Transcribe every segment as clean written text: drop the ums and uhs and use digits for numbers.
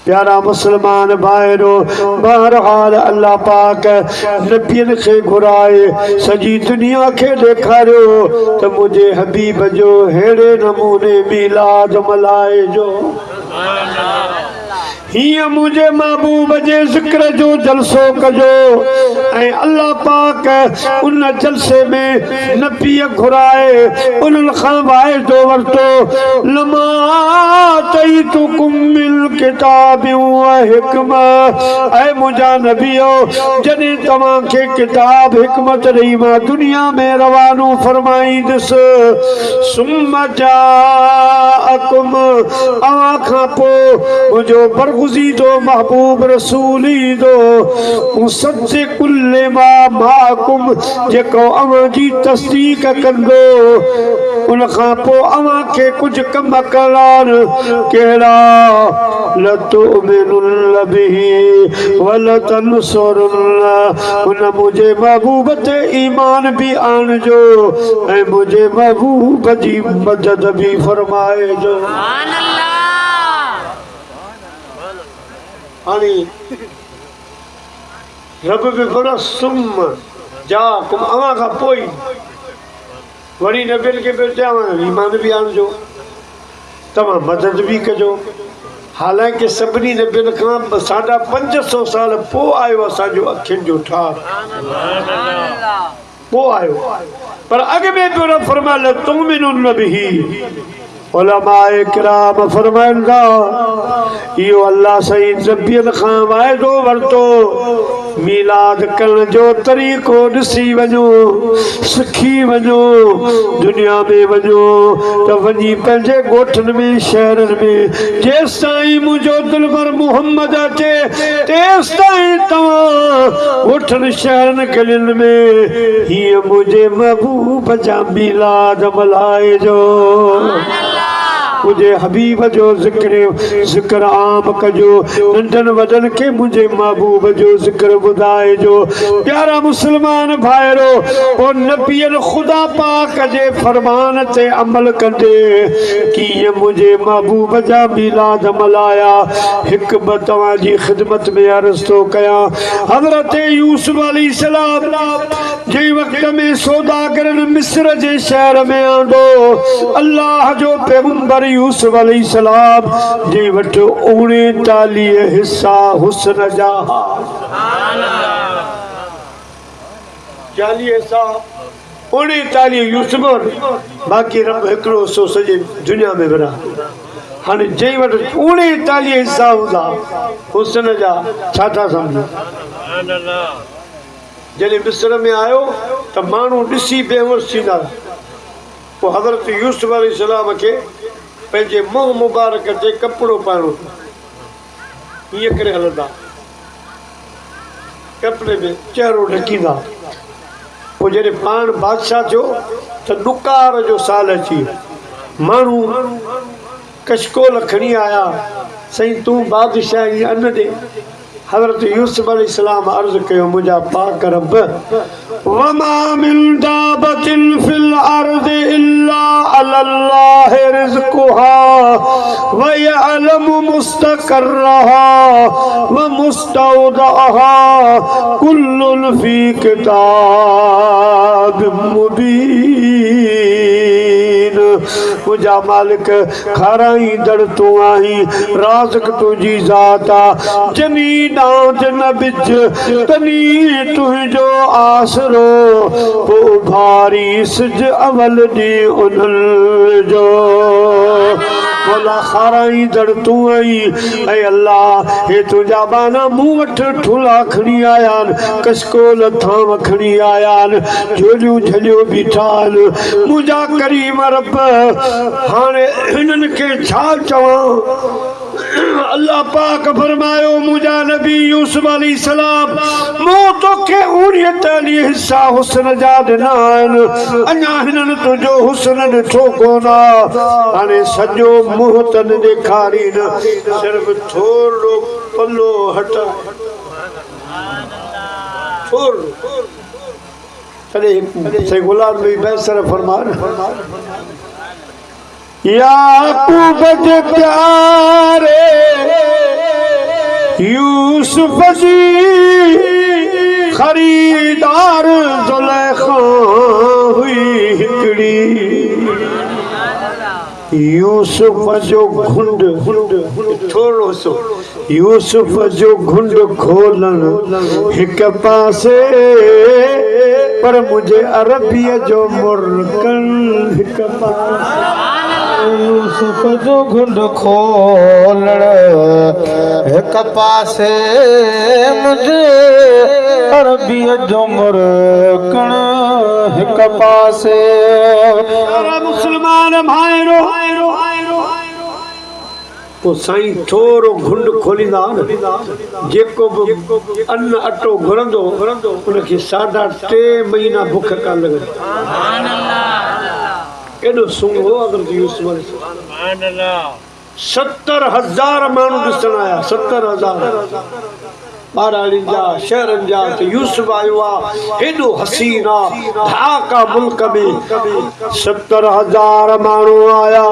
प्यारा मुसलमान भाईरो बहरहाल अल्लाह पाक नबियन खे घुराए सजी दुनिया के देखारियो तो मुझे हबीब जो हेड़े नमूने मिलाद मलाए जो हिया मुझे महबूब जे जिक्र जो जलसो कजो ऐं अल्लाह पाक उन जलसे में नबी घुराए उन खां वाइदो वरतो लमा तईतुकुम मिल किताब व हिकमा ऐ मुझा नबियो जने तमां के किताब हिकमत रही मां दुनिया में रवानो फरमाई दिस सुम्मा जाअकुम अवा खां पो मुझो बरगुज़ी दो महबूब रसूली दो मुसद्दे कुल्ले माकुम जेको अवां जी तस्दीक कंदो उन खां पो अवां के कुछ कम कलान केड़ा लतुमिनुन बिही वलतनसुरुन उन मुझे महबूब ते ईमान भी आणजो ऐं मुझे महबूब जी मदद भी फरमाए जो सुभान अल्लाह। रब भी बड़ा सुम जा कुम अवा का पोई वरी नबियन के बेटा ईमान भी आणजो तमाम मदद भी कजो हालांकि सभी नबियन का 550 साल पो आयो असांजो अखियुनि जो ठार पो आयो पर अॻ में पियो फरमायल तुमिनुन बिही उलमाए किराम फरमाइंदा इहो अल्लाह सही नबियन खां वाइदो वरतो मिलाद करण जो तरीक़ो ॾिसी वञो सिखी वञो दुनिया में वञो त वञी पंहिंजे ॻोठनि में शहरनि में जेसि ताईं मुंहिंजो दिलबर मुहम्मद अचे तेसि ताईं तव्हां ॻोठनि शहरनि गलियुनि में हीअं मुंहिंजे महबूब जा मिलाद मल्हाइजो मुझे हबीब जो जिक्र आम कजो नंढन वडन के मुझे महबूब जो जिक्र बुधाए जो प्यारा मुसलमान भाईरो और नबियन खुदा पाक जे फरमान ते अमल कंदे कि ये मुझे महबूब जा मिलाद मलाया हिक बतवा जी खिदमत में अर्ज तो कया हजरत यूसुफ अलैहिस्सलाम जे वक्त में सौदागरन मिस्र जे शहर में आंदो अल्लाह जो पैगंबर यूसुफ अलैहिस्सलाम जे वट 39 हिस्सा हुस्न जा 40 हिस्सा 39 यूसुफ बाकी रब हिकड़ो सो सजे दुनिया में बरा हाने जे वट 39 हिस्सा हुंदा हुस्न जा छा था समझो सुभान अल्लाह जॾहिं मिस्र में आयो त माण्हू ॾिसी बेहोश थींदा पोइ हज़रत यूसुफ अलैहिस्सलाम खे पंहिंजे मुंहुं मुबारक ते कपिड़ो पाइणो हीअं करे हलंदा कपिड़े में चहिरो ढकींदा पोइ जॾहिं पाण बादशाह थियो त ॾुकार जो साल अची माण्हू कशकोल खणी आया साईं तूं बादशाह जी अन ॾे हज़रत यूसुफ अलैहिस्सलाम अर्ज़ कयो मुंहिंजा पाक रब वमा मिन दाबतिन फिल अर्द इल्ला अल्लाह रिज़्कुहा व यअलमु मुस्तक़र्रहा व मुस्तौदअहा कुल्लुन फी किताबिम मुबीन मुझा मालिक खाराई दड़ तू आई राज़िक तुझी ज़ात आ जनी डांज न बिज तनी तुझो आसरो पो भारी सिज अवल दी उनल जो बोला खाराई दड़ तू आई ऐ अल्लाह हे तुझा बाना मुंह वठ ठुला खणी आयान कशकोल थाम खणी आयान झोलियूं झलियूं बीठान मुझा करीम रब हाने हिनन के छा चवां अल्लाह पाक फरमायो मुझा नबी यूसुफ अलैहिस्सलाम मो तो के 39 हिस्सा हुस्न जा ॾिना आहिनि अञा हिननि तुंहिंजो हुस्न ॾिठो कोन हाणे सॼो मुंहुं तन ॾेखारी न सिर्फ़ थोरो पल्लो हटा थोरो तॾहिं गुलाम भी बैसर फरमान याकूब जे प्यारे यूसुफ जी खरीदार ज़ुलेखा हुई हिकड़ी यूसुफ जो घुंड थोड़ो सो यूसुफ जो घुंड खोलन हिक पासे पर मुझे अरबीअ जो मुर्कन हिक पासे यूसुफ जो घुंड खोलण हिक पासे मुझे अरबीअ जो मुर्कन हिक पासे मुसलमान भाइरो तो साईं थोरो घुंड खोलींदा जेको बि अन्न अटो घुरंदो उनखे 3.5 महीना बुख कान लॻंदी एॾो सुंघो अगर यूसुफ 70,000 माण्हू ॾिसण आया 70,000 ॿारनि जा शहरनि जा त यूसुफ आयो आहे हेॾो हसीन आहे ढाका मुल्क में 70,000 माण्हू आया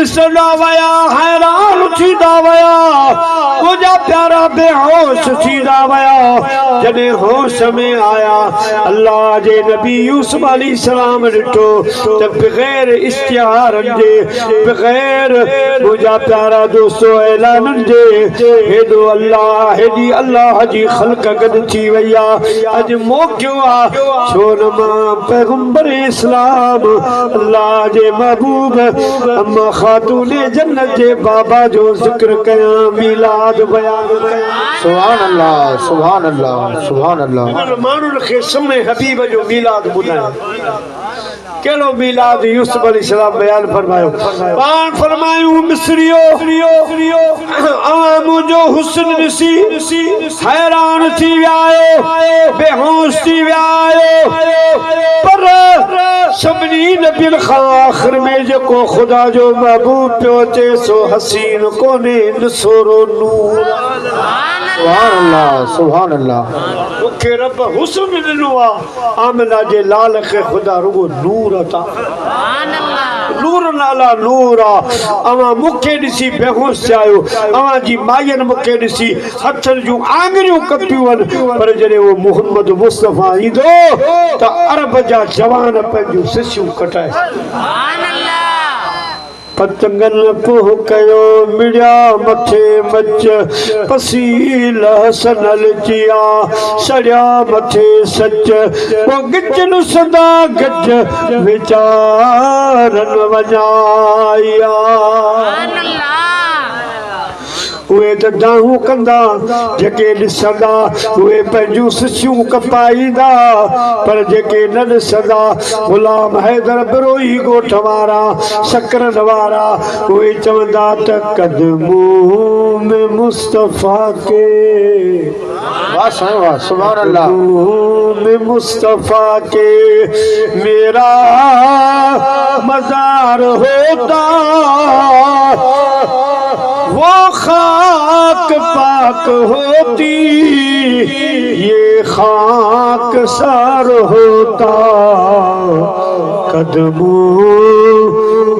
ॾिसंदा विया हैरान थींदा विया मुंहिंजा प्यारा बेहोश थींदा विया जॾहिं होश में आया अल्लाह जे नबी यूसुफ अलैहिस्सलाम ॾिठो त बग़ैर इश्तिहारनि जे बग़ैर मुंहिंजा प्यारा दोस्तो ऐलाननि जे हेॾो अल्लाह हेॾी अल्लाह जी ख़ल्क़ गॾु थी वई आहे अॼु मौक़ो आहे छो न मां पैगंबर इस्लाम अल्लाह जे महबूब अम्मा ख़ातून जन्नत जे बाबा जो ज़िक्र कयां मीलाद बयान कयां सुभान अल्लाह सुभान अल्लाह सुभान अल्लाह माण्हुनि खे सुम्हे हबीब जो मीलाद ॿुधायो कहिड़ो मीलाद यूसुफ अलैहिस्सलाम बयान फरमायो पाण फरमायूं मिस्रियो मुंहिंजो हुस्न ॾिसी हैरान थी विया आहियो बेहोश थी विया आहियो पर सभिनी नबियुनि खां आख़िर में जेको ख़ुदा जो महबूब पियो अचे सो हसीन कोन्हे निसोरो नूर सुभान अल्लाह सुभान अल्लाह मूंखे रब हुस्न ॾिनो आहे आमिना जे लाल खे ख़ुदा रुगो नूर अता नूर नाला नूर आहे अवां मूंखे ॾिसी बेहोश थिया आहियो अवां जी माइयुनि मूंखे ॾिसी हथनि जूं आङिरियूं कपियूं आहिनि पर जॾहिं उहो मोहम्मद मुस्तफ़ा ईंदो त अरब जा जवान पंहिंजूं सिसियूं कटाए पतंगन पोह कयो मिड़िया मथे मच पसील हसनल जिया सड़िया मथे सच वो गिजन सदा गज विचारन वजाया उहे त दाहूं कंदा जेके ॾिसंदा उहे पंहिंजूं सिसियूं कपाईंदा पर जेके न ॾिसंदा ग़ुलाम हैदर बिरोही ॻोठ वारा शक्रनि वारा उहे चवंदा त क़दमों में मुस्तफ़ा के वाह साईं वाह सुभान अल्लाह में मुस्तफ़ा के मेरा मज़ार होता वो खाक पाक होती ये खाक सार होता कदमों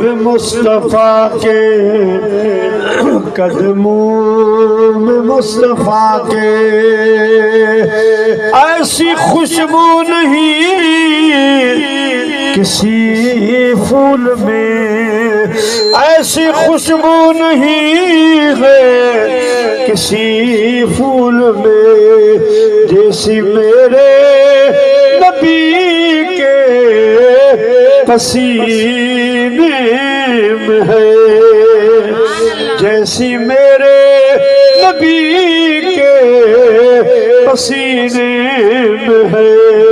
में मुस्तफ़ा के कदमों में मुस्तफ़ा के ऐसी खुशबू नहीं किसी फूल में ऐसी खुशबू नहीं है किसी फूल में जैसी मेरे नबी के पसीने में है जैसी मेरे नबी के पसीने में है